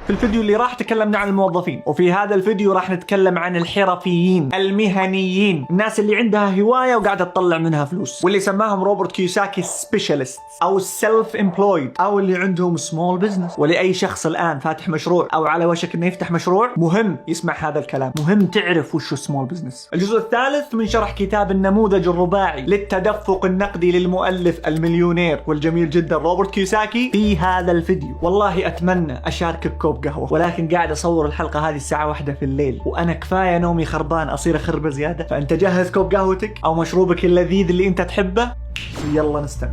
في الفيديو اللي راح تكلمنا عن الموظفين، وفي هذا الفيديو راح نتكلم عن الحرفيين المهنيين، الناس اللي عندها هواية وقاعدة تطلع منها فلوس، واللي سماهم روبرت كيوساكي سبيشالست أو سيلف امبلويد، أو اللي عندهم سمول بزنس. ولأي شخص الآن فاتح مشروع أو على وشك إنه يفتح مشروع، مهم يسمع هذا الكلام، مهم تعرف وشو سمول بزنس. الجزء الثالث من شرح كتاب النموذج الرباعي للتدفق النقدي للمؤلف المليونير والجميل جدا روبرت كيوساكي في هذا الفيديو. والله أتمنى أشاركك كوب قهوة، ولكن قاعد أصور الحلقة هذه الساعة 1 في الليل، وأنا كفاية نومي خربان أصير أخرب زيادة. فأنت جهز كوب قهوتك أو مشروبك اللذيذ اللي أنت تحبه، يلا نستمر.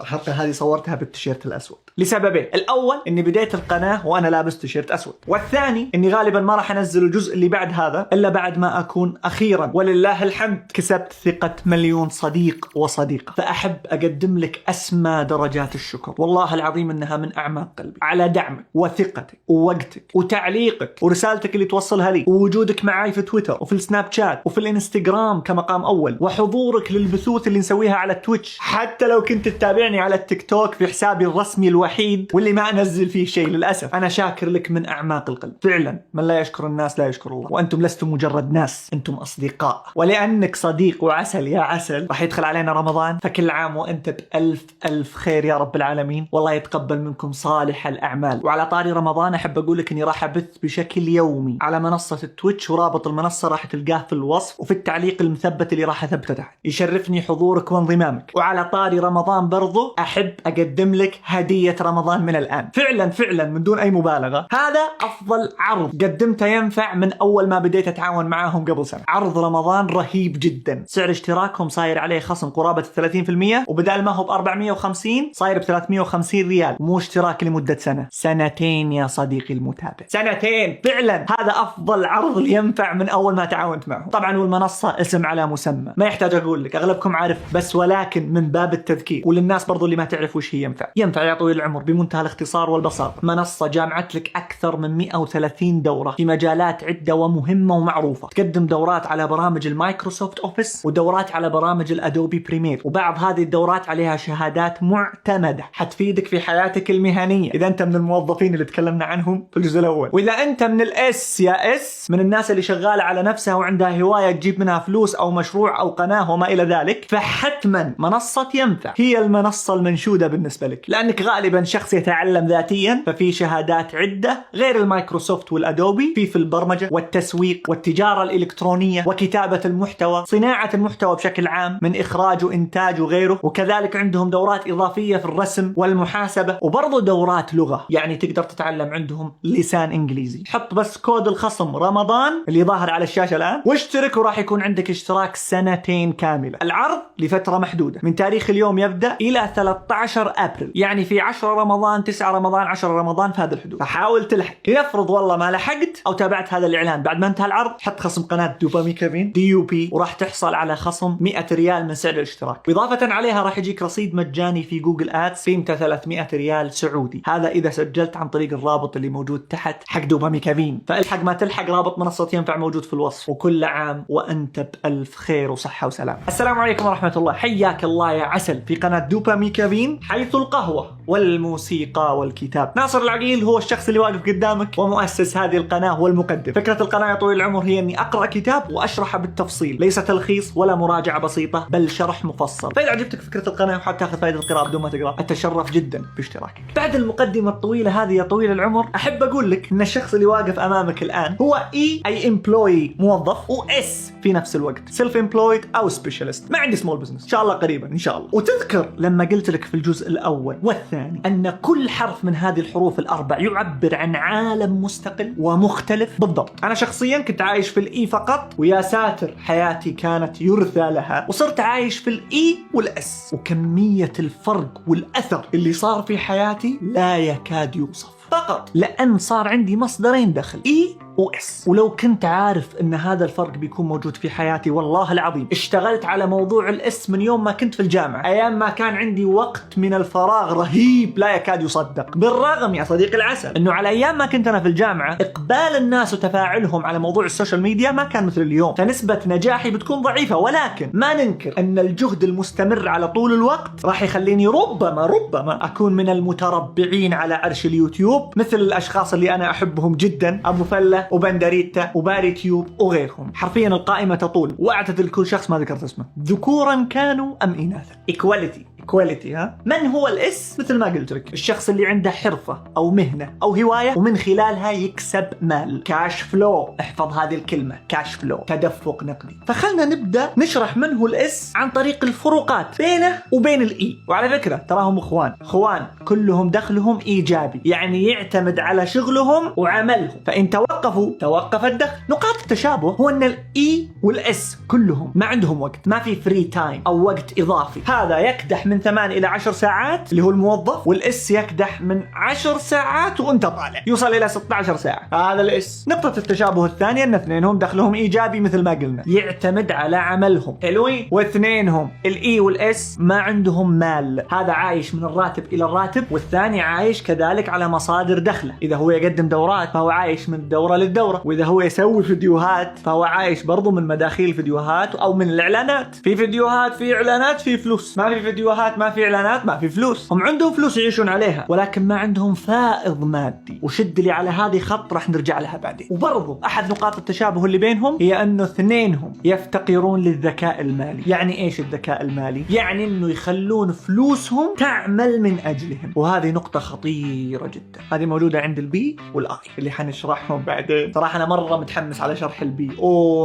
الحلقة هذه صورتها بالتيشيرت الأسود لسببين: الأول إني بداية القناة وأنا لابس تيشيرت أسود، والثاني إني غالبا ما راح أنزل الجزء اللي بعد هذا إلا بعد ما أكون أخيرا ولله الحمد كسبت ثقة مليون صديق وصديقة. فأحب أقدم لك أسمى درجات الشكر، والله العظيم إنها من أعماق قلبي، على دعمك وثقتك ووقتك وتعليقك ورسالتك اللي توصلها لي، ووجودك معي في تويتر وفي السناب شات وفي الانستغرام كمقام أول، وحضورك للبثوث اللي نسويها على تويتش، حتى لو كنت تتابعني على التيك توك في حسابي الرسمي الوحيد واللي ما انزل فيه شيء للاسف. انا شاكر لك من اعماق القلب فعلا. من لا يشكر الناس لا يشكر الله، وانتم لستم مجرد ناس، انتم اصدقاء. ولانك صديق وعسل يا عسل، راح يدخل علينا رمضان، فكل عام وانت بألف ألف خير يا رب العالمين، والله يتقبل منكم صالح الاعمال. وعلى طاري رمضان احب اقول لك اني راح ابث بشكل يومي على منصة التويتش، ورابط المنصة راح تلقاه في الوصف وفي التعليق المثبت اللي راح اثبته تحت. يشرفني حضورك وانضمامك. وعلى طاري رمضان برضو أحب أقدم لك هدية رمضان من الآن، فعلا من دون أي مبالغة. هذا أفضل عرض قدمته ينفع من أول ما بديت أتعاون معاهم قبل سنة. عرض رمضان رهيب جدا، سعر اشتراكهم صاير عليه خصم قرابة 30%، وبدال ما هو ب 450 صاير ب 350 ريال، مو اشتراك لمدة سنتين يا صديقي المتابع، سنتين فعلا. هذا أفضل عرض ينفع من أول ما تعاونت معهم. طبعا والمنصة اسم على مسمى، ما يحتاج أقول لك، أغلبكم عارف، بس ولكن من باب التذكير وللناس برضو اللي ما تعرف وش هي ينفع يا طويل العمر بمنتهى الاختصار والبساطة. منصة جامعت لك أكثر من 130 دورة في مجالات عدة ومهمة ومعروفة. تقدم دورات على برامج المايكروسوفت أوفيس، ودورات على برامج الأدوبي بريمير، وبعض هذه الدورات عليها شهادات معتمدة حتفيدك في حياتك المهنية إذا أنت من الموظفين اللي تكلمنا عنهم في الجزء الأول. وإذا أنت من الإس يا إس، من الناس اللي شغالة على نفسها وعندها هواية تجيب منها فلوس أو مشروع أو قناة وما إلى ذلك، فحتما منصة ينفع هي المنصة المنشودة بالنسبة لك، لأنك غالبا شخص يتعلم ذاتيا. ففي شهادات عدة غير المايكروسوفت والأدوبي، في البرمجة والتسويق والتجارة الإلكترونية وكتابة المحتوى، صناعة المحتوى بشكل عام من إخراج وإنتاج وغيره. وكذلك عندهم دورات إضافية في الرسم والمحاسبة، وبرضو دورات لغة، يعني تقدر تتعلم عندهم لسان إنجليزي. حط بس كود الخصم رمضان اللي ظاهر على الشاشة الآن واشترك، وراح يكون عندك اشتراك سنتين كاملة. العرض لفترة محدودة من تاريخ اليوم يبدأ إلى 13 أبريل، يعني في 10 رمضان 9 رمضان 10 رمضان في هذا الحدود. فحاول تلحق. يفرض والله ما لحقت أو تابعت هذا الإعلان بعد ما انتهى العرض، حط خصم قناة دوبامي كافين DUP، وراح تحصل على خصم 100 ريال من سعر الاشتراك. إضافة عليها راح يجيك رصيد مجاني في جوجل آدز قيمته 300 ريال سعودي، هذا إذا سجلت عن طريق الرابط اللي موجود تحت حق دوبامي كافين. فالحق ما تلحق، رابط منصة ينفع موجود في الوصف. وكل عام وأنت بألف خير وصحة وسلام. السلام عليكم ورحمة الله، حياك الله يا عسل في قناة دوبامي كافين، حيث القهوة والموسيقى والكتاب. ناصر العقيل هو الشخص اللي واقف قدامك ومؤسس هذه القناة والمقدم. فكرة القناة يا طويل العمر هي اني اقرأ كتاب واشرحه بالتفصيل، ليس تلخيص ولا مراجعة بسيطة، بل شرح مفصل. فإذا عجبتك فكرة القناة وحاب تاخذ فائدة القراءة بدون ما تقرأ، اتشرف جدا باشتراكك. بعد المقدمة الطويلة هذه يا طويل العمر، احب اقول لك ان الشخص اللي واقف امامك الان هو اي امبلوي موظف، واس في نفس الوقت سيلف امبلويد او سبيشالست. ما عندي سمول بزنس، ان شاء الله قريبا ان شاء الله. وتذكر لما قلت لك في الجزء الاول والثاني ان كل حرف من هذه الحروف الاربع يعبر عن عالم مستقل ومختلف؟ بالضبط. انا شخصيا كنت عايش في الاي فقط، ويا ساتر حياتي كانت يرثى لها، وصرت عايش في الاي والاس، وكمية الفرق والاثر اللي صار في حياتي لا يكاد يوصف، فقط لأن صار عندي مصدرين دخل، إي وإس. ولو كنت عارف ان هذا الفرق بيكون موجود في حياتي والله العظيم اشتغلت على موضوع الإس من يوم ما كنت في الجامعة، ايام ما كان عندي وقت من الفراغ رهيب لا يكاد يصدق. بالرغم يا صديقي العسل انه على ايام ما كنت انا في الجامعة اقبال الناس وتفاعلهم على موضوع السوشيال ميديا ما كان مثل اليوم، فنسبة نجاحي بتكون ضعيفة. ولكن ما ننكر ان الجهد المستمر على طول الوقت راح يخليني ربما اكون من المتربعين على عرش اليوتيوب، مثل الاشخاص اللي انا احبهم جدا، ابو فله وبندريتا وباري تيوب وغيرهم. حرفيا القائمة تطول، واعتذر لكل شخص ما ذكرت اسمه، ذكورا كانوا ام اناثا. ايكواليتي ها. من هو الإس؟ مثل ما قلت لك، الشخص اللي عنده حرفة او مهنة او هواية ومن خلالها يكسب مال، كاش فلو. احفظ هذه الكلمة، كاش فلو، تدفق نقدي. فخلنا نبدأ نشرح من هو الإس عن طريق الفروقات بينه وبين الإي. وعلى فكرة تراهم اخوان كلهم دخلهم ايجابي، يعني يعتمد على شغلهم وعملهم، فإن توقفوا توقف الدخل. نقاط التشابه هو ان الإي والإس كلهم ما عندهم وقت، ما في فري تايم او وقت اضافي. هذا يكدح من 8 إلى 10 ساعات اللي هو الموظف، والإس يكدح من 10 ساعات وانت طالع يوصل إلى 16 ساعة، هذا الإس. نقطة التشابه الثانية ان اثنينهم دخلهم ايجابي مثل ما قلنا، يعتمد على عملهم. حلوين. واثنينهم الإي والإس ما عندهم مال، هذا عايش من الراتب إلى الراتب، والثاني عايش كذلك على مصادر دخله. إذا هو يقدم دورات فهو عايش من دورة للدورة، وإذا هو يسوي فيديوهات فهو عايش برضو من مداخيل الفيديوهات أو من الإعلانات. في فيديوهات في إعلانات في فلوس، ما في فيديوهات ما في إعلانات ما في فلوس. هم عندهم فلوس يعيشون عليها ولكن ما عندهم فائض مادي، وشد لي على هذه خط راح نرجع لها بعدين. وبرضو أحد نقاط التشابه اللي بينهم هي أنه اثنينهم يفتقرون للذكاء المالي. يعني إيش الذكاء المالي؟ يعني أنه يخلون فلوسهم تعمل من أجلهم، وهذه نقطة خطيرة جدا. هذه موجودة عند البي والآي اللي حنشرحهم بعدين. صراحة أنا مرة متحمس على شرح البي،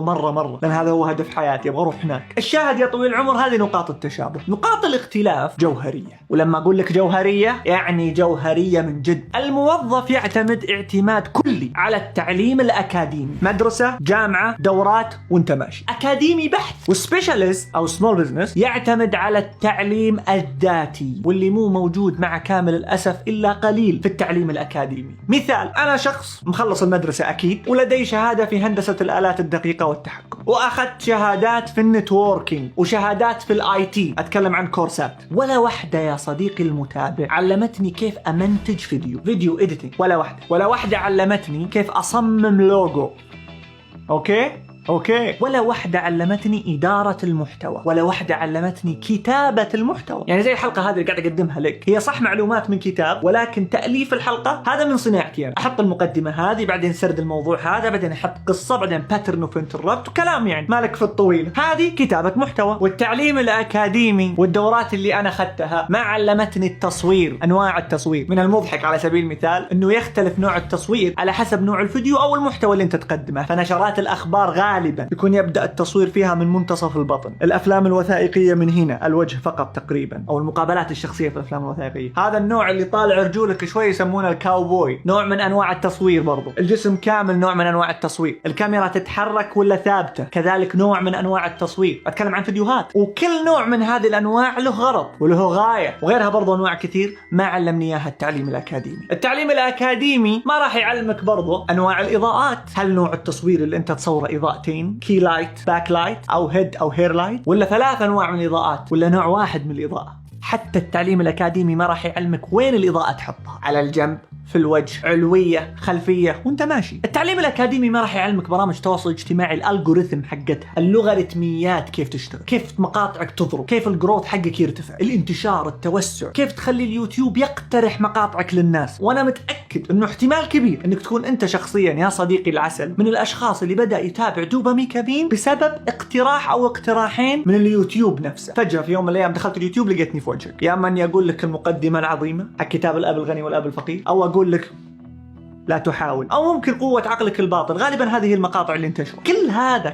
مرة لأن هذا هو هدف حياتي، أبغى أروح هناك. الشاهد يا طويل العمر هذه نقاط التشابه. نقاط الاختلاف جوهرية، ولما أقول لك جوهرية يعني جوهرية من جد. الموظف يعتمد اعتماد كلي على التعليم الأكاديمي، مدرسة، جامعة، دورات وانت ماشي أكاديمي بحت. والسبيشاليست أو سمول بزنس يعتمد على التعليم الذاتي، واللي مو موجود مع كامل الأسف إلا قليل في التعليم الأكاديمي. مثال، أنا شخص مخلص المدرسة أكيد، ولدي شهادة في هندسة الآلات الدقيقة والتحكم، وأخذت شهادات في النتوركينج وشهادات في الآي تي، أتكلم عن كورسات. ولا واحدة يا صديقي المتابع علمتني كيف أمنتج فيديو إديتنج، ولا واحدة علمتني كيف أصمم لوجو. أوكي. ولا واحدة علمتني إدارة المحتوى، ولا واحدة علمتني كتابة المحتوى. يعني زي الحلقة هذه اللي قاعد أقدمها لك، هي صح معلومات من كتاب، ولكن تأليف الحلقة هذا من صناعتي أنا. أحط المقدمة هذه، بعدين سرد الموضوع هذا، بعدين أحط قصة، بعدين باترن اوف انتربت وكلام، يعني مالك في الطويل. هذه كتابة محتوى. والتعليم الأكاديمي والدورات اللي أنا أخذتها ما علمتني التصوير، أنواع التصوير. من المضحك على سبيل المثال أنه يختلف نوع التصوير على حسب نوع الفيديو أو المحتوى اللي أنت تقدمه. فنشرات الأخبار غالبا يكون يبدأ التصوير فيها من منتصف البطن، الأفلام الوثائقية من هنا الوجه فقط تقريبا، أو المقابلات الشخصية في الأفلام الوثائقية. هذا النوع اللي طالع رجولك شوي يسمونه الكاوبوي، نوع من أنواع التصوير. برضو الجسم كامل نوع من أنواع التصوير، الكاميرا تتحرك ولا ثابتة كذلك نوع من أنواع التصوير. أتكلم عن فيديوهات، وكل نوع من هذه الأنواع له غرض وله غاية، وغيرها برضو أنواع كثير ما علمني إياها التعليم الأكاديمي. التعليم الأكاديمي ما راح يعلمك برضو أنواع الإضاءات. هل نوع التصوير اللي أنت تصوره إضاءتين، كي لايت، باك لايت، أو هيد أو هير لايت، ولا 3 أنواع من الإضاءات، ولا نوع واحد من الإضاءة؟ حتى التعليم الأكاديمي ما راح يعلمك وين الإضاءة تحطها، على الجنب، في الوجه، علوية، خلفية، وانت ماشي. التعليم الأكاديمي ما راح يعلمك برامج تواصل اجتماعي، الألغوريثم حقتها، اللوغاريتميات كيف تشتغل، كيف مقاطعك تضرب، كيف الجروث حقك يرتفع، الانتشار، التوسع، كيف تخلي اليوتيوب يقترح مقاطعك للناس. وانا متأكد انه احتمال كبير انك تكون انت شخصيا يا صديقي العسل من الاشخاص اللي بدأ يتابع دوبامي كابين بسبب اقتراح او اقتراحين من اليوتيوب نفسه. فجأة في يوم من الايام دخلت اليوتيوب لقيتني في وجهك، يا اما اني اقول لك المقدمة العظيمة حق كتاب الاب الغني والاب الفقير، او اقول لك لا تحاول، أو ممكن قوة عقلك الباطن. غالبا هذه المقاطع اللي انتشرت.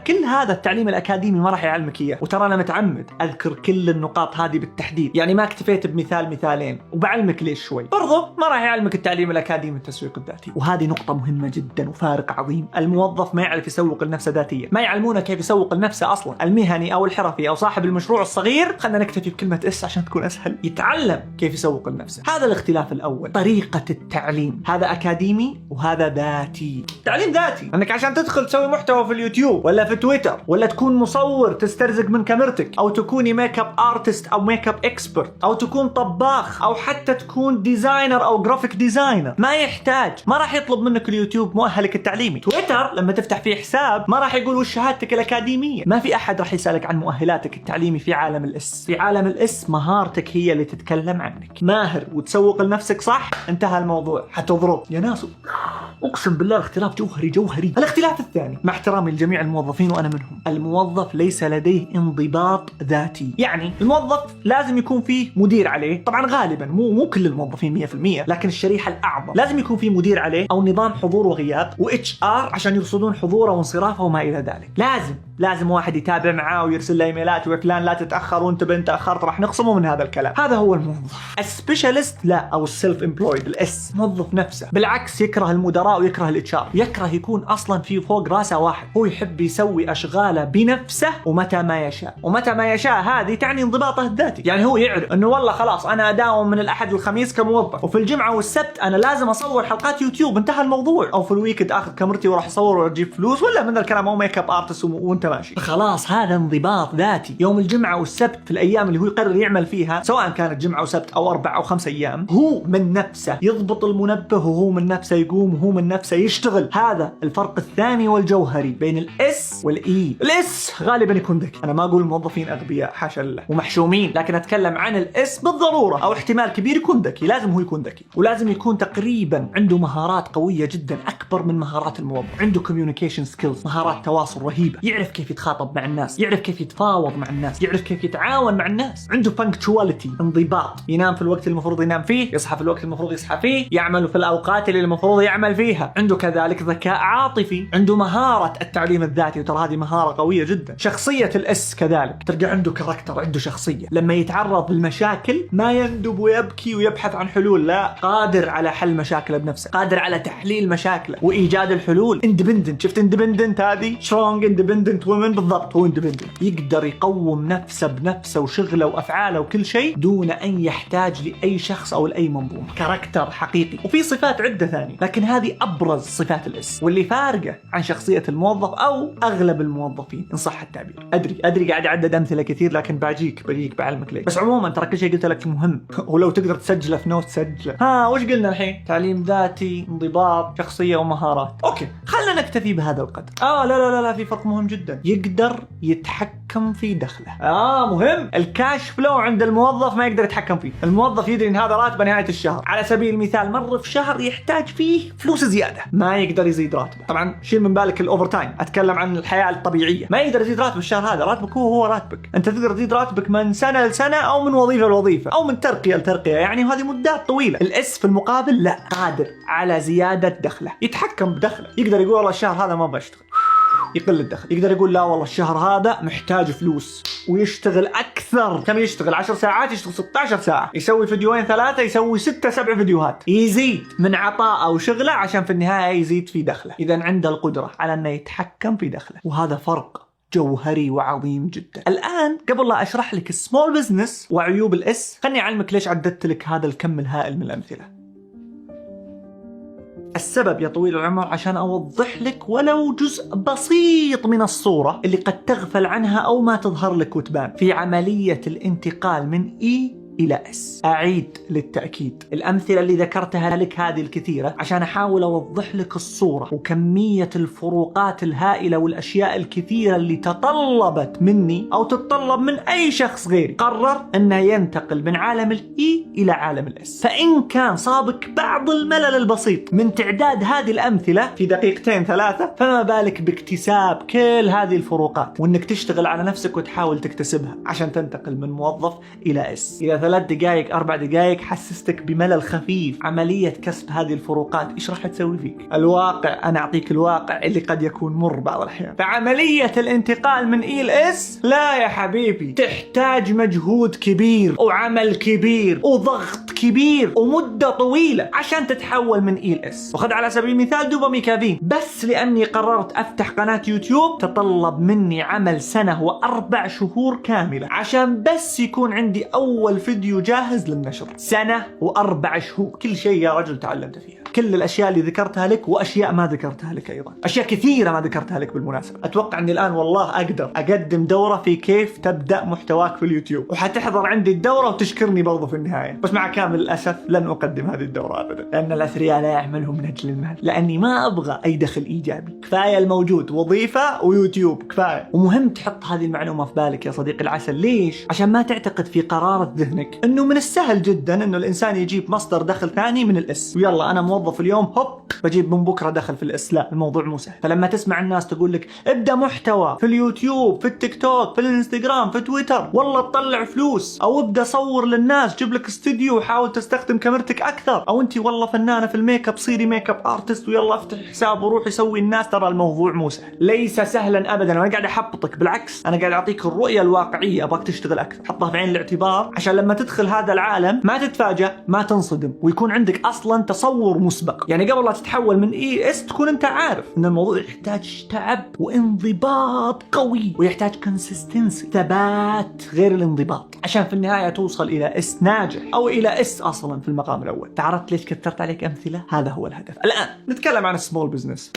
كل هذا التعليم الأكاديمي ما راح يعلمك إياه. وترى أنا متعمد أذكر كل النقاط هذه بالتحديد، يعني ما اكتفيت بمثال مثالين، وبعلمك ليش شوي. برضو ما راح يعلمك التعليم الأكاديمي التسويق الذاتي، وهذه نقطة مهمة جدا وفارق عظيم. الموظف ما يعرف يسوق لنفسه ذاتيا، ما يعلمونه كيف يسوق لنفسه أصلا. المهني أو الحرفي أو صاحب المشروع الصغير، خلنا نكتفي بكلمة اس عشان تكون أسهل، يتعلم كيف يسوق لنفسه. هذا الاختلاف الأول، طريقة التعليم. هذا أكاديمي تعليمي وهذا ذاتي. تعليم ذاتي انك عشان تدخل تسوي محتوى في اليوتيوب ولا في تويتر ولا تكون مصور تسترزق من كاميرتك او تكوني ميك اب ارتست او ميك اب اكسبرت او تكون طباخ او حتى تكون ديزاينر او جرافيك ديزاينر، ما يحتاج، ما راح يطلب منك اليوتيوب مؤهلك التعليمي. تويتر لما تفتح فيه حساب ما راح يقول وش شهادتك الاكاديميه، ما في احد راح يسالك عن مؤهلاتك التعليمي. في عالم الاس، في عالم الاس مهارتك هي اللي تتكلم عنك. ماهر وتسوق لنفسك صح، انتهى الموضوع، حتضرب يا ناس. اقسم بالله الاختلاف جوهري جوهري. الاختلاف الثاني، مع احترامي لجميع الموظفين وانا منهم، الموظف ليس لديه انضباط ذاتي. يعني الموظف لازم يكون فيه مدير عليه، طبعا غالبا مو كل الموظفين 100%، لكن الشريحه الاعظم لازم يكون فيه مدير عليه او نظام حضور وغياب واتش ار عشان يرصدون حضوره وانصرافه وما الى ذلك. لازم واحد يتابع معاه ويرسل له ايميلات وفلان لا تتاخر وانت تاخرت راح نخصمه من هذا الكلام. هذا هو الموظف. السبيشالست لا، او السيلف امبلويد الاس، موظف نفسه بالعكس يكره المدراء ويكره الاتش ار، يكره يكون اصلا في فوق راسه واحد، هو يحب يسوي اشغاله بنفسه ومتى ما يشاء. ومتى ما يشاء هذه تعني انضباطه الذاتي. يعني هو يعرف انه والله خلاص انا اداوم من الاحد والخميس كموظف، وفي الجمعه والسبت انا لازم اصور حلقات يوتيوب، انتهى الموضوع. او في الويكند اخذ كاميرتي وراح اصور واجيب فلوس ولا من الكلام، او ميك اب ارتست وانت ماشي. خلاص هذا انضباط ذاتي. يوم الجمعه والسبت في الايام اللي هو يقرر يعمل فيها، سواء كانت جمعه وسبت او 4 أو 5 ايام، هو من نفسه يضبط المنبه وهو من نفسه يقوم وهو من نفسه يشتغل. هذا الفرق الثاني والجوهري بين الاس والاي. الاس غالبا يكون ذكي، انا ما اقول الموظفين اغبياء حاشا الله ومحشومين، لكن اتكلم عن الاس بالضروره او احتمال كبير يكون ذكي. لازم هو يكون ذكي، ولازم يكون تقريبا عنده مهارات قويه جدا اكبر من مهارات الموظف. عنده كوميونيكيشن سكيلز، مهارات تواصل رهيبه، يعرف كيف يتخاطب مع الناس، يعرف كيف يتفاوض مع الناس، يعرف كيف يتعاون مع الناس. عنده بانكتواليتي، انضباط، ينام في الوقت المفروض ينام فيه، يصحى في الوقت المفروض يصحى فيه، يعمل في الاوقات اللي المفروض يعمل فيها. عنده كذلك ذكاء عاطفي، عنده مهاره التعليم الذاتي، وترى هذه مهاره قويه جدا. شخصيه الاس كذلك تلقى عنده كاركتر، عنده شخصيه، لما يتعرض للمشاكل ما يندب ويبكي ويبحث عن حلول، لا، قادر على حل مشاكله بنفسه، قادر على تحليل مشاكله وايجاد الحلول. اندبندنت، شفت اندبندنت هذه؟ سترونج اندبندنت وومن، بالضبط هو اندبندنت، يقدر يقوم نفسه بنفسه وشغله وافعاله وكل شيء دون ان يحتاج لاي شخص او لاي منظومه. كاركتر حقيقي. وفي صفات عده ثانيه، لكن هذه ابرز صفات الاس واللي فارقه عن شخصيه الموظف او اغلب الموظفين ان صح التعبير. ادري قاعد اعدد امثله كثير، لكن بجيك بعلمك ليش. بس عموما ترى كل شيء قلت لك مهم ولو تقدر تسجله في نوت سجله. وش قلنا الحين؟ تعليم ذاتي، انضباط، شخصيه ومهارات. اوكي، خلنا نكتفي بهذا القدر. لا في فرق مهم جدا، يقدر يتحكم في دخله. مهم. الكاش فلو عند الموظف ما يقدر يتحكم فيه. الموظف يدري ان هذا راتبه نهايه الشهر، على سبيل المثال مر في شهر يحتاج فيه فلوس زياده، ما يقدر يزيد راتبه. طبعا شيل من بالك الاوفر تايم، اتكلم عن الحياه الطبيعيه. ما يقدر يزيد راتب الشهر هذا، راتبك هو راتبك. انت تقدر تزيد راتبك من سنه لسنه او من وظيفه لوظيفه او من ترقيه لترقيه، يعني هذه مدات طويله. الاس في المقابل لا، قادر على زياده دخله، يتحكم بدخله. يقدر يقول والله الشهر هذا ما بشتغل، يقل الدخل. يقدر يقول لا والله الشهر هذا محتاج فلوس ويشتغل اكثر. كم يشتغل؟ 10 ساعات يشتغل 16 ساعه، يسوي فيديوين 3، يسوي 6 7 فيديوهات، يزيد من عطاءه وشغله عشان في النهايه يزيد في دخله. اذا عنده القدره على انه يتحكم في دخله، وهذا فرق جوهري وعظيم جدا. الآن قبل لا أشرح لك السمول بزنس وعيوب الإس، خلني أعلمك ليش عددت لك هذا الكم الهائل من الأمثلة. السبب يا طويل العمر عشان أوضح لك ولو جزء بسيط من الصورة اللي قد تغفل عنها أو ما تظهر لك وتبان في عملية الانتقال من إي إلى اس. أعيد للتأكيد الأمثلة اللي ذكرتها لك هذه الكثيرة عشان أحاول أوضح لك الصورة وكمية الفروقات الهائلة والأشياء الكثيرة اللي تطلبت مني أو تتطلب من أي شخص غيري قرر أنه ينتقل من عالم الإي إلى عالم الإس. فإن كان صابك بعض الملل البسيط من تعداد هذه الأمثلة في 2 3 فما بالك باكتساب كل هذه الفروقات وأنك تشتغل على نفسك وتحاول تكتسبها عشان تنتقل من موظف إلى إس. إذا 3 دقائق 4 دقائق حسستك بملل خفيف عملية كسب هذه الفروقات، إيش راح تسوي فيك؟ الواقع، أنا أعطيك الواقع اللي قد يكون مر بعض الأحيان. فعملية الانتقال من إي لإس لا يا حبيبي، تحتاج مجهود كبير وعمل كبير وضغط كبير ومدة طويلة عشان تتحول من إي لإس. وخذ على سبيل المثال دوبامي كافين، بس لأني قررت أفتح قناة يوتيوب تطلب مني عمل 1 و4 شهور كاملة عشان بس يكون عندي أول فيديو جاهز للنشر. 1 و4 شهور، كل شيء يا رجل تعلمت فيها. كل الاشياء اللي ذكرتها لك واشياء ما ذكرتها لك ايضا، اشياء كثيره ما ذكرتها لك بالمناسبه. اتوقع اني الان والله اقدر اقدم دوره في كيف تبدا محتواك في اليوتيوب، وحتحضر عندي الدوره وتشكرني برضو في النهايه. بس مع كامل الاسف لن اقدم هذه الدوره ابدا، لان الاثرياء لا يعملهم من اجل المال، لاني ما ابغى اي دخل ايجابي. كفايه الموجود، وظيفه ويوتيوب كفايه. ومهم تحط هذه المعلومه في بالك يا صديقي العسل. ليش؟ عشان ما تعتقد في قرارة ذهنك انه من السهل جدا انه الانسان يجيب مصدر دخل ثاني من الاس، ويلا انا موظف اليوم هوب بجيب من بكره دخل في الاس. لا، الموضوع مو سهل. فلما تسمع الناس تقول لك ابدا محتوى في اليوتيوب، في التيك توك، في الانستغرام، في تويتر، والله تطلع فلوس، او ابدا صور للناس، جيب لك استوديو وحاول تستخدم كاميرتك اكثر، او انت والله فنانه في الميك اب صيري ميك اب ارتست ويلا افتح حساب وروح يسوي الناس، ترى الموضوع مو سهل، ليس سهلا ابدا. انا قاعد احبطك، بالعكس انا قاعد اعطيك الرؤيه الواقعيه، ابغاك تشتغل اكثر، حطها في عين الاعتبار عشان لما تدخل هذا العالم ما تتفاجأ، ما تنصدم، ويكون عندك اصلا تصور مسبق. يعني قبل لا تتحول من اي اس تكون انت عارف ان الموضوع يحتاج تعب وانضباط قوي، ويحتاج كونسيستنسي، ثبات غير الانضباط، عشان في النهايه توصل الى اس ناجح، او الى اس اصلا في المقام الاول. تعرفت ليش كثرت عليك امثله؟ هذا هو الهدف. الان نتكلم عن السمول بزنس،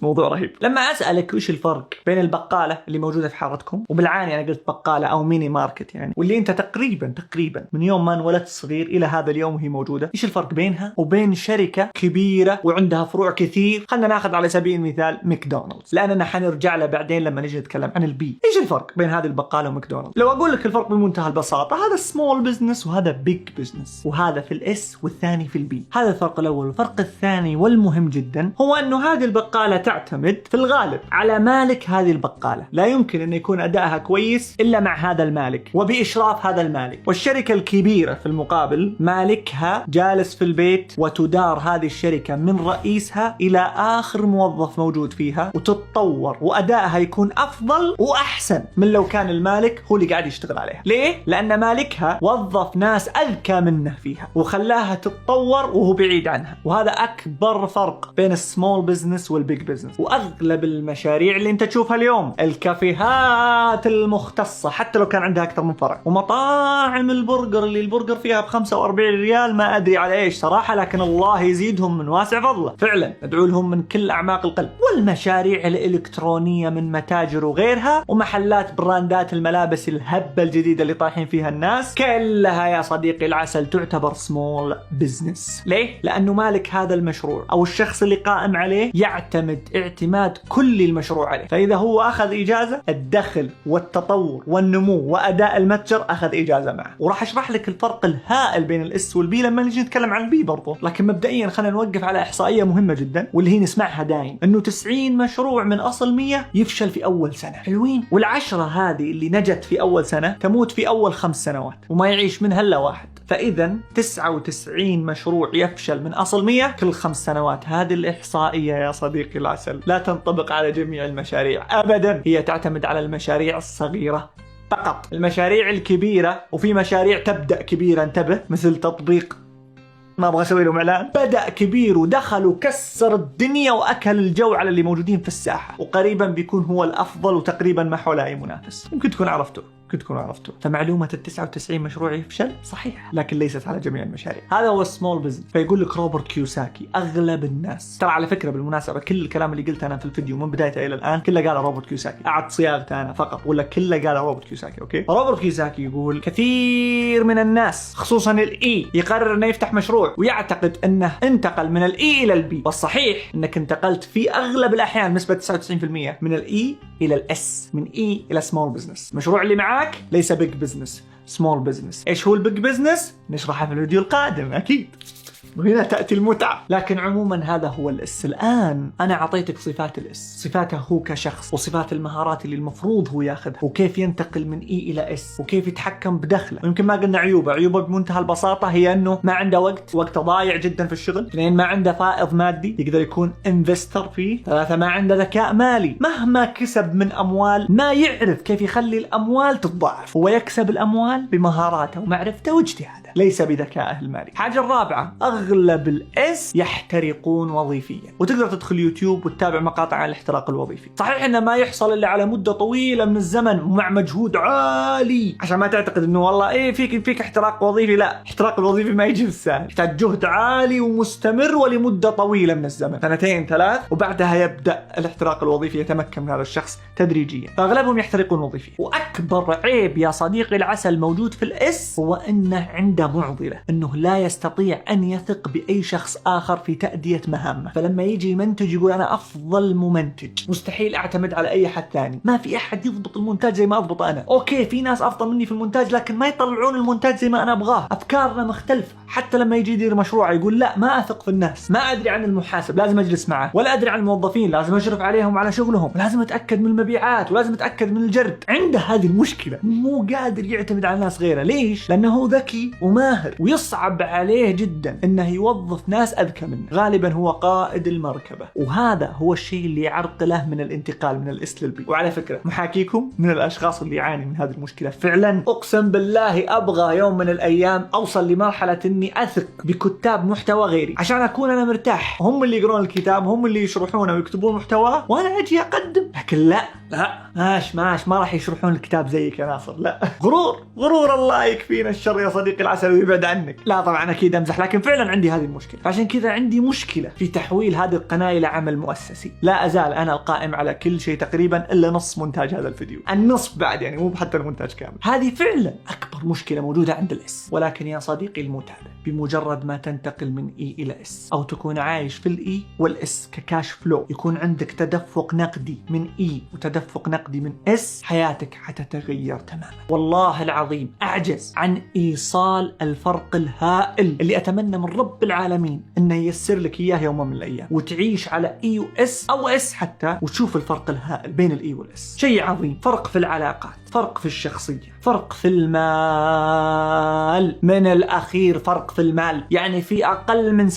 موضوع رهيب. لما أسألك وش الفرق بين البقالة اللي موجودة في حارتكم، وبالعاني أنا قلت بقالة أو ميني ماركت يعني، واللي أنت تقريبا من يوم ما انولدت صغير إلى هذا اليوم وهي موجودة، إيش الفرق بينها وبين شركة كبيرة وعندها فروع كثير؟ خلنا ناخذ على سبيل المثال ماكدونالدز، لأننا حنرجع له بعدين لما نجي نتكلم عن البي. إيش الفرق بين هذه البقالة وماكدونالدز؟ لو أقول لك الفرق بمنتهى البساطة، هذا سمول بزنس وهذا بيج بزنس، وهذا في الاس والثاني في البي. هذا الفرق الأول. الفرق الثاني والمهم جدا هو أنه هذه البقالة تعتمد في الغالب على مالك هذه البقالة، لا يمكن أن يكون أدائها كويس إلا مع هذا المالك وبإشراف هذا المالك. والشركة الكبيرة في المقابل مالكها جالس في البيت، وتدار هذه الشركة من رئيسها إلى آخر موظف موجود فيها، وتتطور وأدائها يكون أفضل وأحسن من لو كان المالك هو اللي قاعد يشتغل عليها. ليه؟ لأن مالكها وظف ناس أذكى منه فيها وخلاها تتطور وهو بعيد عنها. وهذا أكبر فرق بين السمول بزنس والبيج بزنس. أغلب المشاريع اللي انت تشوفها اليوم، الكافيهات المختصة حتى لو كان عندها أكثر من فرع، ومطاعم البرجر اللي البرجر فيها ب45 ريال، ما أدري على إيش صراحة، لكن الله يزيدهم من واسع فضله، فعلا ندعو لهم من كل أعماق القلب. والمشاريع الإلكترونية من متاجر وغيرها، ومحلات براندات الملابس الهبة الجديدة اللي طايحين فيها الناس، كلها يا صديقي العسل تعتبر سمول بزنس. ليه؟ لأنه مالك هذا المشروع أو الشخص اللي قائم عليه يعتمد اعتماد كل المشروع عليه. فإذا هو أخذ إجازة، الدخل والتطور والنمو وأداء المتجر أخذ إجازة معه. وراح أشرح لك الفرق الهائل بين الإس والبي لما نجي نتكلم عن البي برضو. لكن مبدئيا خلينا نوقف على إحصائية مهمة جدا، واللي هي نسمعها دايم، إنه 90 مشروع من أصل 100 يفشل في أول سنة. حلوين. والعشرة هذه اللي نجت في أول سنة تموت في أول 5 سنوات وما يعيش منها إلا واحد. فإذا 99 مشروع يفشل من أصل 100 كل 5 سنوات. هذه الإحصائية يا صديقي العسل لا تنطبق على جميع المشاريع أبدا، هي تعتمد على المشاريع الصغيرة فقط. المشاريع الكبيرة، وفي مشاريع تبدأ كبيرة، انتبه، مثل تطبيق ما أبغى أسوي له إعلان، بدأ كبير ودخل وكسر الدنيا وأكل الجو على اللي موجودين في الساحة، وقريبا بيكون هو الأفضل وتقريبا ما حوله أي منافس. يمكن تكون عرفته. فمعلومة 99 مشروع يفشل صحيح، لكن ليست على جميع المشاريع. هذا هو السمول بزنس. فيقول لك روبرت كيوساكي، أغلب الناس، ترى على فكرة بالمناسبة كل الكلام اللي قلته أنا في الفيديو من بدايته إلى الآن كله قال روبرت كيوساكي، أعد صياغته أنا فقط، ولا كله قال روبرت كيوساكي. أوكي. روبرت كيوساكي يقول كثير من الناس خصوصا الإي يقرر إنه يفتح مشروع ويعتقد إنه انتقل من الإي إلى البي، والصحيح إنك انتقلت في أغلب الأحيان نسبة 99% من الإي إلى الإس، من إي إلى سمول بزنس. المشروع اللي معاك ليس بيج بزنس، سمول بزنس. ايش هو البيج بزنس؟ نشرحه في الفيديو القادم اكيد، وهنا تأتي المتعة. لكن عموما هذا هو الإس. الآن أنا أعطيتك صفات الإس، صفاته هو كشخص، وصفات المهارات اللي المفروض هو ياخذها، وكيف ينتقل من إي إلى إس، وكيف يتحكم بدخله. ويمكن ما قلنا عيوبه بمنتهى البساطة هي أنه ما عنده وقت ضايع جدا في الشغل. 2 ما عنده فائض مادي يقدر يكون انفستر فيه. 3 ما عنده ذكاء مالي، مهما كسب من أموال ما يعرف كيف يخلي الأموال تتضاعف. هو يكسب الأموال بمهاراته ومعرفته واجتهاده، ليس بذكائه المالي. حاجة الرابعة، واغلب الاس يحترقون وظيفيا. وتقدر تدخل يوتيوب وتتابع مقاطع عن الاحتراق الوظيفي. صحيح انه ما يحصل الا على مده طويله من الزمن ومع مجهود عالي، عشان ما تعتقد انه والله ايه فيك احتراق وظيفي. لا، الاحتراق الوظيفي ما يجي بالسهل، يحتاج جهد عالي ومستمر ولمده طويله من الزمن، 2 3، وبعدها يبدا الاحتراق الوظيفي يتمكن من هذا الشخص تدريجيا. فاغلبهم يحترقون وظيفيا. واكبر عيب يا صديقي العسل موجود في الاس هو انه عنده معضله، انه لا يستطيع ان يثق باي شخص اخر في تاديه مهامه. فلما يجي يمنتج يقول انا افضل ممنتج، مستحيل اعتمد على اي حد ثاني، ما في احد يضبط المونتاج زي ما اضبط انا. اوكي في ناس افضل مني في المونتاج لكن ما يطلعون المونتاج زي ما انا ابغاه، افكارنا مختلفه. حتى لما يجي يدير مشروع يقول لا ما اثق في الناس، ما ادري عن المحاسب لازم اجلس معه، ولا ادري عن الموظفين لازم اشرف عليهم وعلى شغلهم، ولازم اتاكد من المبيعات، ولازم اتاكد من الجرد. عنده هذه المشكله، مو قادر يعتمد على ناس غيره. ليش؟ لانه هو ذكي وماهر، ويصعب عليه جدا انه يوظف ناس اذكى منه. غالبا هو قائد المركبه، وهذا هو الشيء اللي يعرقله من الانتقال من الاس للبي. وعلى فكره محاكيكم من الاشخاص اللي يعاني من هذه المشكله فعلا. اقسم بالله ابغى يوم من الايام اوصل لمرحله اني اثق بكتاب محتوى غيري عشان اكون انا مرتاح، هم اللي يقرون الكتاب، هم اللي يشرحونه ويكتبون محتواه وانا اجي اقدم. لكن لا ماش ما راح يشرحون الكتاب زيك يا ناصر. لا، غرور الله يكفينا الشر يا صديقي العسل ويبعد عنك. لا طبعا اكيد امزح، لكن فعلا عندي هذه المشكله. عشان كذا عندي مشكله في تحويل هذه القناه الى عمل مؤسسي. لا ازال انا القائم على كل شيء تقريبا الا نص مونتاج هذا الفيديو، النصف بعد يعني، مو حتى المونتاج كامل. هذه فعلا اكبر مشكله موجوده عند الاس. ولكن يا صديقي المتابع، بمجرد ما تنتقل من اي الى اس، او تكون عايش في الاي والاس ككاش فلو، يكون عندك تدفق نقدي من اي وتدفق نقدي من اس، حياتك حتتغير تماما. والله العظيم اعجز عن ايصال الفرق الهائل اللي اتمنى من رب العالمين انه ييسر لك اياه يوم من الايام، وتعيش على اي واس او اس حتى، وتشوف الفرق الهائل بين الاي والاس. شيء عظيم. فرق في العلاقات، فرق في الشخصية، فرق في المال، من الأخير فرق في المال. يعني في أقل من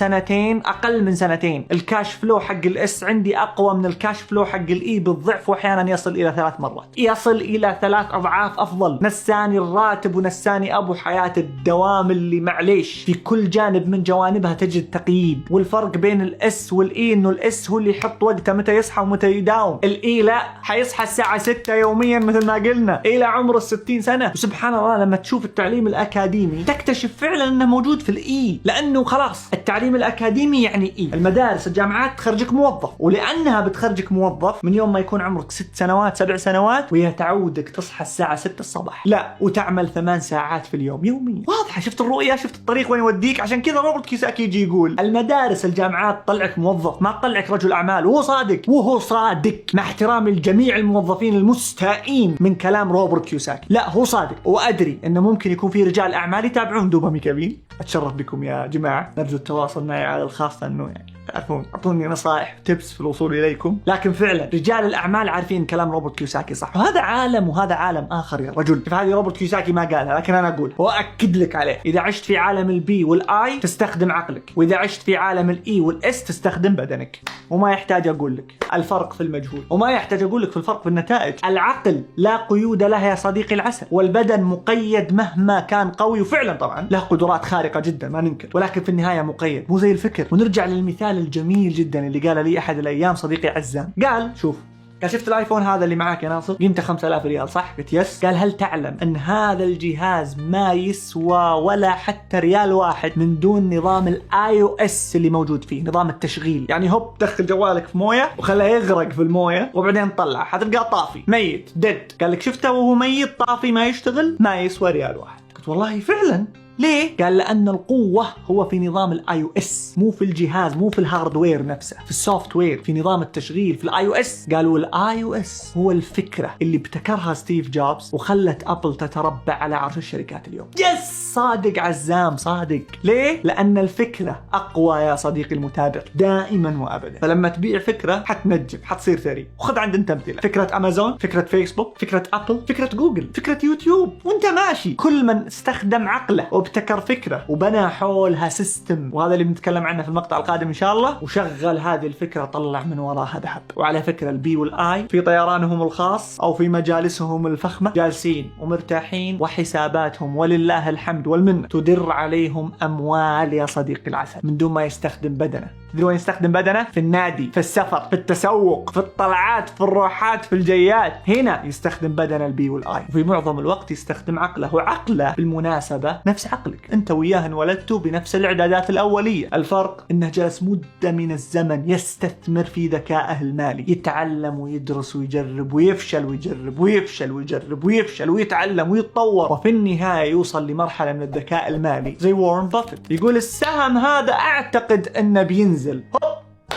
سنتين الكاش فلو حق الإس عندي أقوى من الكاش فلو حق الإي بالضعف، وأحيانا يصل إلى 3 مرات، يصل إلى 3 أضعاف أفضل. نساني الراتب ونساني أبو حياة الدوام اللي معليش في كل جانب من جوانبها تجد تقييد. والفرق بين الإس والإي إنه الإس هو اللي يحط وقته متى يصحى ومتى يداوم، الإي لا، حيصحى الساعة 6 يوميا مثل ما قلنا إلى عمر 60 سنة. وسبحان الله لما تشوف التعليم الأكاديمي تكتشف فعلا أنه موجود في الإي، لأنه خلاص التعليم الأكاديمي يعني إي. المدارس الجامعات تخرجك موظف، ولأنها بتخرجك موظف من يوم ما يكون عمرك 6 سنوات 7 سنوات، وهي تعودك تصحى الساعة 6 الصباح، لا، وتعمل 8 ساعات في اليوم يوميا. واضحة؟ شفت الرؤية؟ شفت الطريق وين يوديك؟ عشان كذا روبرت كيوساكي يجي يقول المدارس الجامعات تطلعك موظف، ما تطلعك رجل أعمال. وهو صادق، مع احترامي لجميع الموظفين المستائين من كلام روبرت كيوساكي. لا هو صادق، وأدري أنه ممكن يكون في رجال أعمال يتابعون دوبامي كابين. أتشرف بكم يا جماعة، نرجو التواصل معي على الخاص، أنه يعني تعرفون أعطوني نصائح تبس في الوصول إليكم. لكن فعلا رجال الأعمال عارفين كلام روبرت كيوساكي صح، وهذا عالم وهذا عالم آخر يا رجل. فهذه روبرت كيوساكي ما قالها، لكن أنا أقول وأكد لك عليه. إذا عشت في عالم البي والآي تستخدم عقلك، وإذا عشت في عالم الإي والإس تستخدم بدنك. وما يحتاج أقول لك الفرق في المجهود، وما يحتاج أقول لك في الفرق في النتائج. العقل لا قيود له يا صديقي العسل، والبدن مقيد مهما كان قوي، وفعلا طبعا له قدرات خارقة جدا ما ننكر، ولكن في النهاية مقيد، مو زي الفكر. ونرجع للمثال الجميل جدا اللي قال لي أحد الأيام صديقي عزام. قال شوف، قال شفت الايفون هذا اللي معاك يا ناصر قيمته 5000 ريال صح؟ قلت يس. قال هل تعلم ان هذا الجهاز ما يسوى ولا حتى ريال واحد من دون نظام الاي او اس اللي موجود فيه، نظام التشغيل. يعني هوب دخل جوالك في مويه وخليه يغرق في المويه وبعدين طلع حتلقاه طافي ميت ديد. قال لك شفته وهو ميت طافي ما يشتغل، ما يسوى ريال واحد. قلت والله فعلا. ليه؟ قال لأن القوة هو في نظام الاي او اس، مو في الجهاز، مو في الهاردوير نفسه، في السوفت وير، في نظام التشغيل، في الاي او اس. قالوا الاي او اس هو الفكرة اللي ابتكرها ستيف جوبز وخلت ابل تتربع على عرش الشركات اليوم. يس، صادق عزام صادق. ليه؟ لأن الفكرة أقوى يا صديقي المتابع دائما وأبدا. فلما تبيع فكرة حتنجم، حتصير ثري. وخذ عند انت امثلة، فكرة امازون، فكرة فيسبوك، فكرة ابل، فكرة جوجل، فكرة يوتيوب، وانت ماشي. كل من استخدم عقله وابتكر فكرة وبنى حولها سيستم، وهذا اللي بنتكلم عنه في المقطع القادم إن شاء الله، وشغل هذه الفكرة طلع من وراها ذهب. وعلى فكرة البي والآي في طيرانهم الخاص أو في مجالسهم الفخمة جالسين ومرتاحين وحساباتهم ولله الحمد والمنة تدر عليهم أموال يا صديقي العسل من دون ما يستخدم بدنه. تدري وين يستخدم بدنه؟ في النادي، في السفر، في التسوق، في الطلعات، في الروحات، في الجيات. هنا يستخدم بدن البي والآي، وفي معظم الوقت يستخدم عقله. وعقله بالمناسبة نفس عقلك، انت وياه انولدتوا بنفس الاعدادات الاولية. الفرق انه جلس مدة من الزمن يستثمر في ذكائه المالي، يتعلم ويدرس ويجرب ويفشل ويجرب ويفشل ويجرب ويفشل ويتعلم ويتطور، وفي النهاية يوصل لمرحلة من الذكاء المالي زي وارن بافيت. يقول السهم هذا اعتقد انه بينزل،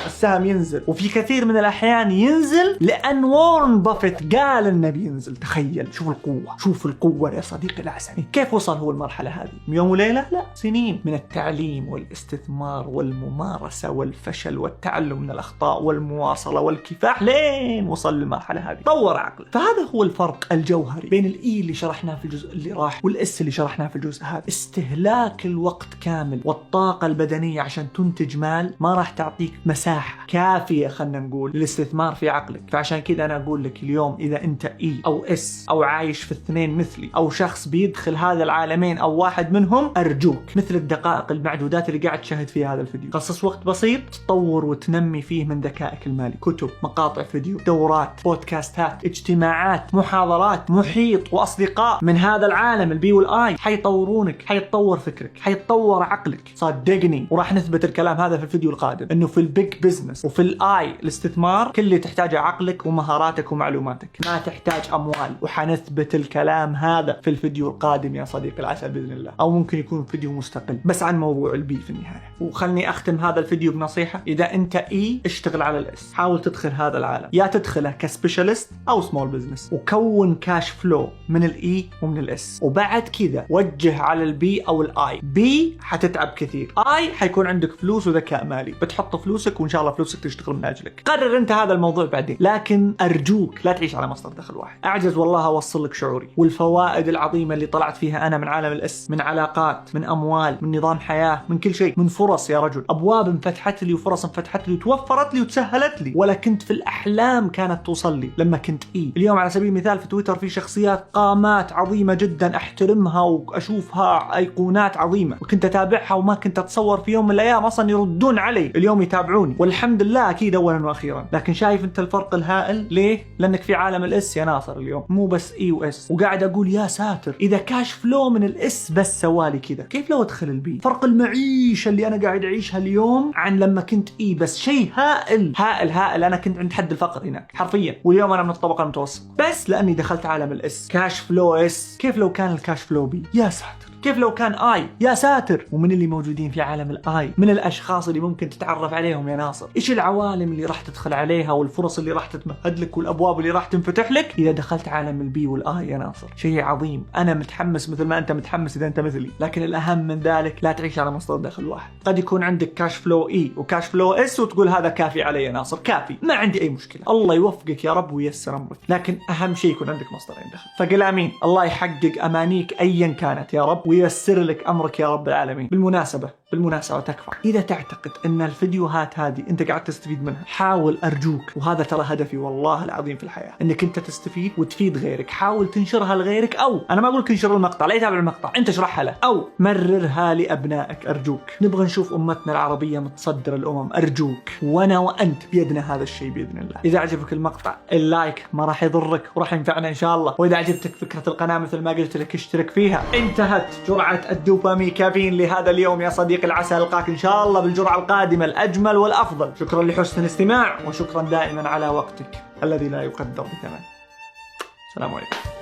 السهم ينزل، وفي كثير من الأحيان ينزل لأن وارن بافيت قال إنه بينزل. تخيل، شوف القوة، شوف القوة يا صديقي العسل. كيف وصل هو المرحلة هذه؟ يوم وليلة؟ لا، سنين من التعليم والاستثمار والممارسة والفشل والتعلم من الأخطاء والمواصلة والكفاح لين وصل للمرحلة هذه، طور عقله. فهذا هو الفرق الجوهري بين الإي اللي شرحناه في الجزء اللي راح والإس اللي شرحناه في الجزء هذا. استهلاك الوقت كامل والطاقة البدنية عشان تنتج مال ما راح تعطيك مساحة كافية خلنا نقول للاستثمار في عقلك. فعشان كذا أنا أقول لك اليوم إذا أنت إي أو إس أو عايش في الاثنين مثلي أو شخص بيدخل هذا العالمين أو واحد منهم، أرجوك مثل الدقائق المعدودات اللي قاعد تشاهد فيها هذا الفيديو خصص وقت بسيط تطور وتنمي فيه من ذكائك المالي. كتب، مقاطع فيديو، دورات، بودكاستات، اجتماعات، محاضرات، محيط وأصدقاء من هذا العالم البي والآي حيطورونك، حيتطور فكرك، حيتطور عقلك صدقني. وراح نثبت الكلام هذا في الفيديو القادم، إنه في البيج بزنس وفي الآي الاستثمار كل اللي تحتاجه عقلك ومهاراتك ومعلوماتك، ما تحتاج أموال. وحنثبت الكلام هذا في الفيديو القادم يا صديقي العسل بإذن الله، أو ممكن يكون فيديو مستقل بس عن موضوع البي في النهاية. وخلني أختم هذا الفيديو بنصيحة، إذا أنت إي اشتغل على الإس، حاول تدخل هذا العالم، يا تدخله كسبيشاليست أو سمول بزنس، وكون كاش فلو من الإي ومن الإس. وبعد كذا وجه على البي أو الآي. بي حتتعب كثير، آي حيكون عندك فلوس وذكاء مالي بتحط فلوسك وإن شاء الله فلوسك تشتغل من أجلك. قرر أنت هذا الموضوع بعدين، لكن أرجوك لا تعيش على مصدر دخل واحد. أعجز والله أوصل لك شعوري والفوائد العظيمة اللي طلعت فيها أنا من عالم الإس، من علاقات، من أموال، من نظام حياة، من كل شيء، من فرص يا رجل. أبواب انفتحت لي وفرص انفتحت لي وتوفرت لي وتسهلت لي، ولا كنت في الأحلام كانت توصل لي لما كنت إي. اليوم على سبيل المثال في تويتر في شخصيات قامات عظيمة جدا أحترمها وأشوفها أيقونات عظيمة، وكنت أتابعها وما كنت أتصور في يوم من الأيام أصلا يردون علي، اليوم يتابعوني والحمد لله أكيد أولا وأخيرا. لكن شايف أنت الفرق الهائل؟ ليه؟ لأنك في عالم الإس يا ناصر اليوم، مو بس إي وإس. وقاعد أقول يا ساتر إذا كاش فلو من الإس بس سوالي كذا، كيف لو أدخل البي؟ فرق المعيشة اللي أنا قاعد أعيشها اليوم عن لما كنت إي بس شيء هائل هائل هائل. أنا كنت عند حد الفقر هناك حرفيا، واليوم أنا من الطبقة المتوسطة بس لأني دخلت عالم الإس. كاش فلو إس، كيف لو كان الكاش فلو بي؟ يا ساتر كيف لو كان آي؟ يا ساتر. ومن اللي موجودين في عالم الآي من الأشخاص اللي ممكن تتعرف عليهم يا ناصر، إيش العوالم اللي راح تدخل عليها والفرص اللي راح تتمهد لك والأبواب اللي راح تنفتح لك إذا دخلت عالم البي والآي يا ناصر. شيء عظيم. أنا متحمس مثل ما أنت متحمس إذا أنت مثلي، لكن الأهم من ذلك لا تعيش على مصدر دخل واحد. قد يكون عندك كاش فلو إي وكاش فلو إس وتقول هذا كافي علي يا ناصر، كافي ما عندي أي مشكلة، الله يوفقك يا رب وييسر أمرك، لكن أهم شيء يكون عندك مصدرين دخل. فقل آمين، الله يحقق أمانيك أيا كانت يا رب وييسر لك أمرك يا رب العالمين. بالمناسبة تكفى، إذا تعتقد أن الفيديوهات هذه أنت قاعد تستفيد منها، حاول أرجوك، وهذا ترى هدفي والله العظيم في الحياة، أنك أنت تستفيد وتفيد غيرك. حاول تنشرها لغيرك، أو أنا ما أقول لك انشر المقطع، لا يتابع المقطع، أنت اشرحها له، أو مررها لأبنائك أرجوك. نبغى نشوف أمتنا العربية متصدر الأمم أرجوك، وأنا وأنت بيدنا هذا الشيء بإذن الله. إذا عجبك المقطع اللايك ما راح يضرك وراح ينفعنا إن شاء الله. وإذا عجبتك فكرة القناة مثل ما قلت لك اشترك فيها. انتهت جرعة الدوبامين كافيين لهذا اليوم يا صديقي العسل. ألقاك إن شاء الله بالجرعة القادمة الأجمل والأفضل. شكرا لحسن الاستماع، وشكرا دائما على وقتك الذي لا يقدر بثمن. السلام عليكم.